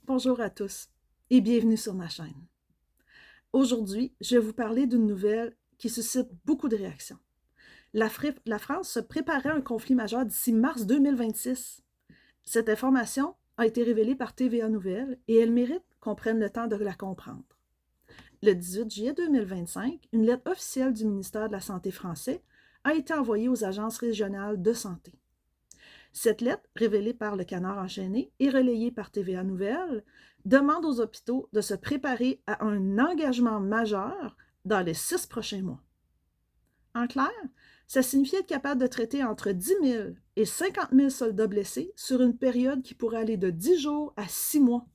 Bonjour à tous et bienvenue sur ma chaîne. Aujourd'hui, je vais vous parler d'une nouvelle qui suscite beaucoup de réactions. La France se préparait à un conflit majeur d'ici mars 2026. Cette information a été révélée par TVA Nouvelles et elle mérite qu'on prenne le temps de la comprendre. Le 18 juillet 2025, une lettre officielle du ministère de la Santé français a été envoyée aux agences régionales de santé. Cette lettre, révélée par le Canard enchaîné et relayée par TVA Nouvelles, demande aux hôpitaux de se préparer à un engagement majeur dans les 6 prochains mois. En clair, ça signifie être capable de traiter entre 10 000 et 50 000 soldats blessés sur une période qui pourrait aller de 10 jours à 6 mois.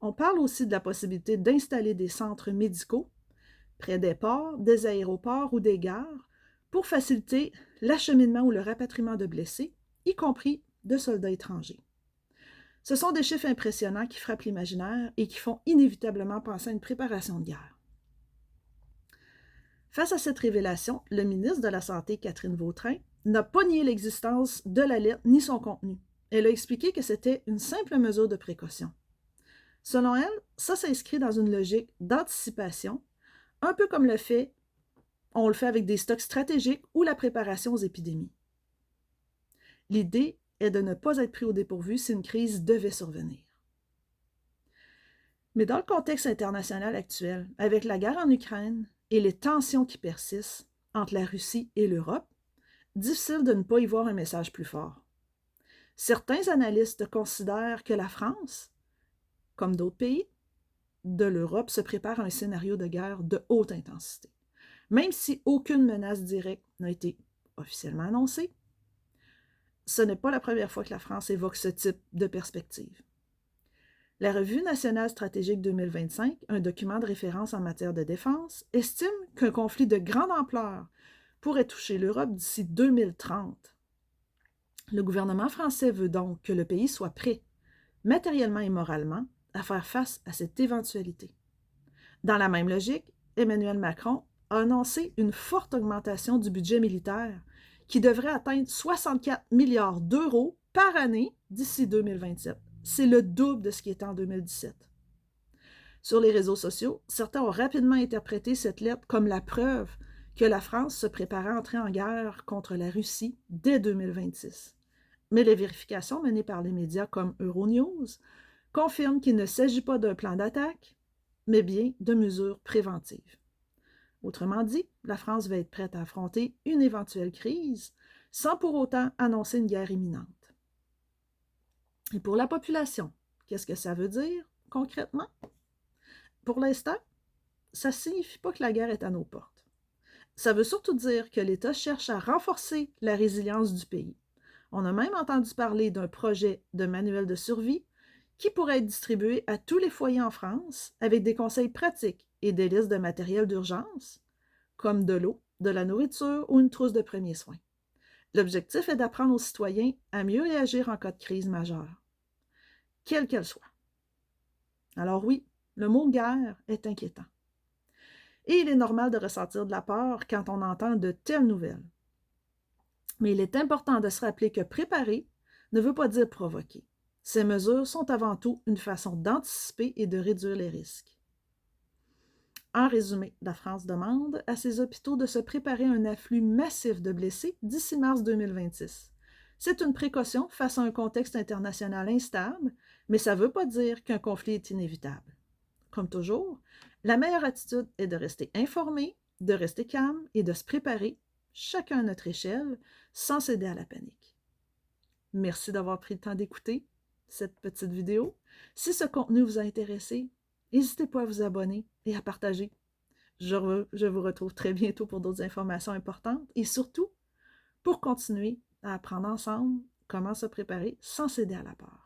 On parle aussi de la possibilité d'installer des centres médicaux près des ports, des aéroports ou des gares pour faciliter l'acheminement ou le rapatriement de blessés, y compris de soldats étrangers. Ce sont des chiffres impressionnants qui frappent l'imaginaire et qui font inévitablement penser à une préparation de guerre. Face à cette révélation, le ministre de la Santé, Catherine Vautrin, n'a pas nié l'existence de la lettre ni son contenu. Elle a expliqué que c'était une simple mesure de précaution. Selon elle, ça s'inscrit dans une logique d'anticipation, un peu comme on le fait avec des stocks stratégiques ou la préparation aux épidémies. L'idée est de ne pas être pris au dépourvu si une crise devait survenir. Mais dans le contexte international actuel, avec la guerre en Ukraine et les tensions qui persistent entre la Russie et l'Europe, difficile de ne pas y voir un message plus fort. Certains analystes considèrent que la France, comme d'autres pays de l'Europe, se prépare à un scénario de guerre de haute intensité. Même si aucune menace directe n'a été officiellement annoncée, ce n'est pas la première fois que la France évoque ce type de perspective. La Revue nationale stratégique 2025, un document de référence en matière de défense, estime qu'un conflit de grande ampleur pourrait toucher l'Europe d'ici 2030. Le gouvernement français veut donc que le pays soit prêt, matériellement et moralement, à faire face à cette éventualité. Dans la même logique, Emmanuel Macron a annoncé une forte augmentation du budget militaire qui devrait atteindre 64 milliards d'euros par année d'ici 2027. C'est le double de ce qui était en 2017. Sur les réseaux sociaux, certains ont rapidement interprété cette lettre comme la preuve que la France se préparait à entrer en guerre contre la Russie dès 2026. Mais les vérifications menées par les médias comme Euronews confirment qu'il ne s'agit pas d'un plan d'attaque, mais bien de mesures préventives. Autrement dit, la France va être prête à affronter une éventuelle crise sans pour autant annoncer une guerre imminente. Et pour la population, qu'est-ce que ça veut dire concrètement? Pour l'instant, ça ne signifie pas que la guerre est à nos portes. Ça veut surtout dire que l'État cherche à renforcer la résilience du pays. On a même entendu parler d'un projet de manuel de survie qui pourrait être distribué à tous les foyers en France avec des conseils pratiques et des listes de matériel d'urgence, comme de l'eau, de la nourriture ou une trousse de premiers soins. L'objectif est d'apprendre aux citoyens à mieux réagir en cas de crise majeure, quelle qu'elle soit. Alors oui, le mot guerre est inquiétant. Et il est normal de ressentir de la peur quand on entend de telles nouvelles. Mais il est important de se rappeler que préparer ne veut pas dire provoquer. Ces mesures sont avant tout une façon d'anticiper et de réduire les risques. En résumé, la France demande à ses hôpitaux de se préparer à un afflux massif de blessés d'ici mars 2026. C'est une précaution face à un contexte international instable, mais ça ne veut pas dire qu'un conflit est inévitable. Comme toujours, la meilleure attitude est de rester informé, de rester calme et de se préparer, chacun à notre échelle, sans céder à la panique. Merci d'avoir pris le temps d'écouter cette petite vidéo. Si ce contenu vous a intéressé, n'hésitez pas à vous abonner et à partager. Je vous retrouve très bientôt pour d'autres informations importantes et surtout pour continuer à apprendre ensemble comment se préparer sans céder à la peur.